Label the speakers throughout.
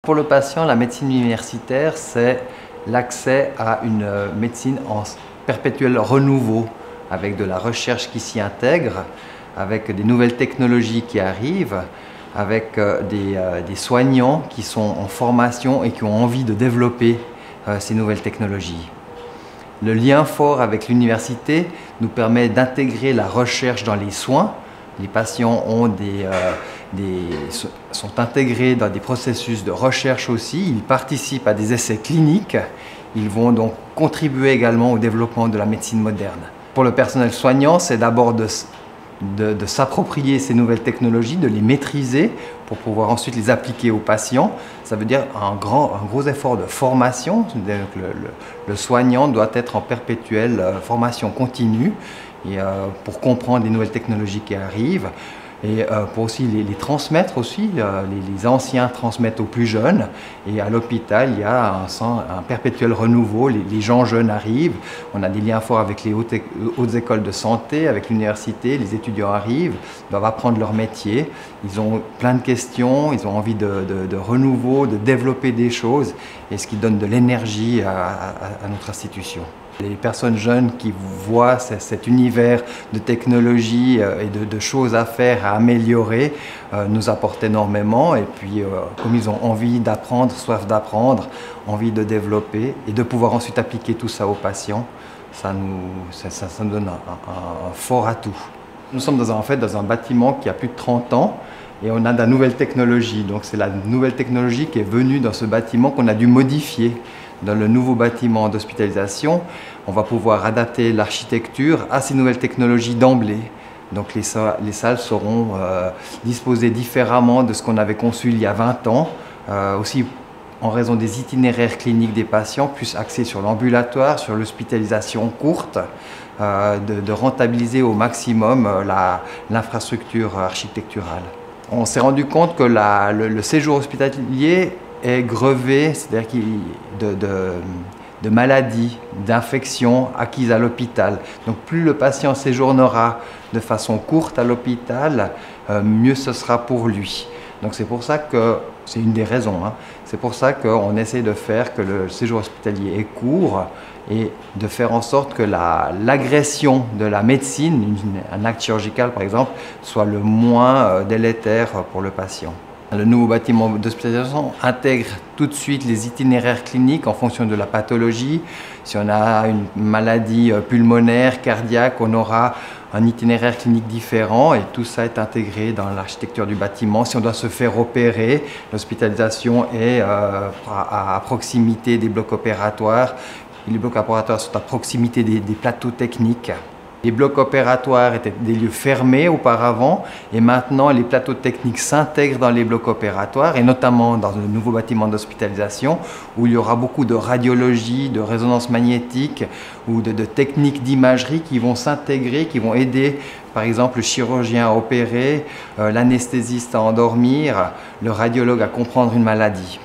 Speaker 1: Pour le patient, la médecine universitaire, c'est l'accès à une médecine en perpétuel renouveau, avec de la recherche qui s'y intègre, avec des nouvelles technologies qui arrivent, avec des soignants qui sont en formation et qui ont envie de développer ces nouvelles technologies. Le lien fort avec l'université nous permet d'intégrer la recherche dans les soins. Les patients sont intégrés dans des processus de recherche aussi, ils participent à des essais cliniques, ils vont donc contribuer également au développement de la médecine moderne. Pour le personnel soignant, c'est d'abord de s'approprier ces nouvelles technologies, de les maîtriser pour pouvoir ensuite les appliquer aux patients. Ça veut dire un gros effort de formation. Le soignant doit être en perpétuelle formation continue et pour comprendre les nouvelles technologies qui arrivent et pour aussi les transmettre aussi. Les anciens transmettent aux plus jeunes et à l'hôpital il y a un perpétuel renouveau. Les gens jeunes arrivent, on a des liens forts avec les hautes écoles de santé, avec l'université, les étudiants arrivent, doivent apprendre leur métier, ils ont plein de questions, ils ont envie de renouveau, de développer des choses et ce qui donne de l'énergie à notre institution. Les personnes jeunes qui voient cet univers de technologie et de choses à faire, à améliorer, nous apportent énormément. Et puis, comme ils ont envie d'apprendre, soif d'apprendre, envie de développer et de pouvoir ensuite appliquer tout ça aux patients, ça nous donne un fort atout. Nous sommes en fait dans un bâtiment qui a plus de 30 ans et on a de la nouvelle technologie. Donc c'est la nouvelle technologie qui est venue dans ce bâtiment qu'on a dû modifier. Dans le nouveau bâtiment d'hospitalisation, on va pouvoir adapter l'architecture à ces nouvelles technologies d'emblée. Donc les salles seront disposées différemment de ce qu'on avait conçu il y a 20 ans, aussi en raison des itinéraires cliniques des patients, plus axés sur l'ambulatoire, sur l'hospitalisation courte, de rentabiliser au maximum l'infrastructure architecturale. On s'est rendu compte que le séjour hospitalier est grevé, c'est-à-dire de maladies, d'infections acquises à l'hôpital. Donc plus le patient séjournera de façon courte à l'hôpital, mieux ce sera pour lui. Donc c'est pour ça que, c'est une des raisons, c'est pour ça qu'on essaie de faire que le séjour hospitalier est court et de faire en sorte que l'agression de la médecine, un acte chirurgical par exemple, soit le moins délétère pour le patient. Le nouveau bâtiment d'hospitalisation intègre tout de suite les itinéraires cliniques en fonction de la pathologie. Si on a une maladie pulmonaire, cardiaque, on aura un itinéraire clinique différent et tout ça est intégré dans l'architecture du bâtiment. Si on doit se faire opérer, l'hospitalisation est à proximité des blocs opératoires. Les blocs opératoires sont à proximité des plateaux techniques. Les blocs opératoires étaient des lieux fermés auparavant et maintenant les plateaux techniques s'intègrent dans les blocs opératoires et notamment dans le nouveau bâtiment d'hospitalisation où il y aura beaucoup de radiologie, de résonance magnétique ou de techniques d'imagerie qui vont s'intégrer, qui vont aider par exemple le chirurgien à opérer, l'anesthésiste à endormir, le radiologue à comprendre une maladie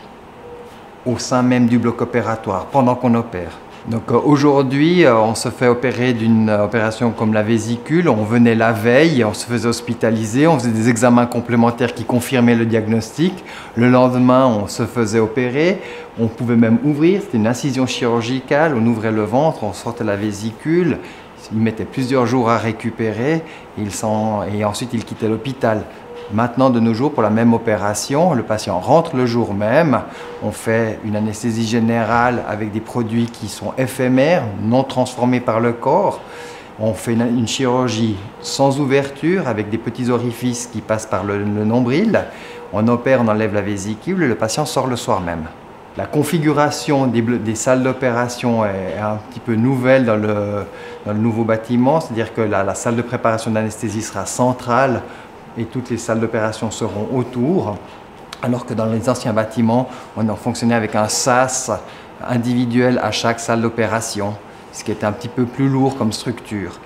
Speaker 1: au sein même du bloc opératoire pendant qu'on opère. Donc aujourd'hui, on se fait opérer d'une opération comme la vésicule, on venait la veille, on se faisait hospitaliser, on faisait des examens complémentaires qui confirmaient le diagnostic. Le lendemain, on se faisait opérer, on pouvait même ouvrir, c'était une incision chirurgicale, on ouvrait le ventre, on sortait la vésicule, il mettait plusieurs jours à récupérer et ensuite il quittait l'hôpital. Maintenant, de nos jours, pour la même opération, le patient rentre le jour même, on fait une anesthésie générale avec des produits qui sont éphémères, non transformés par le corps. On fait une chirurgie sans ouverture avec des petits orifices qui passent par le nombril. On opère, on enlève la vésicule et le patient sort le soir même. La configuration des salles d'opération est un petit peu nouvelle dans le nouveau bâtiment, c'est-à-dire que la salle de préparation d'anesthésie sera centrale et toutes les salles d'opération seront autour, alors que dans les anciens bâtiments, on fonctionnait avec un sas individuel à chaque salle d'opération, ce qui était un petit peu plus lourd comme structure.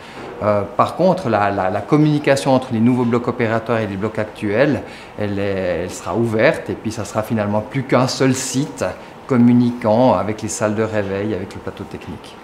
Speaker 1: Par contre, la communication entre les nouveaux blocs opératoires et les blocs actuels, elle sera ouverte et puis ça sera finalement plus qu'un seul site communiquant avec les salles de réveil, avec le plateau technique.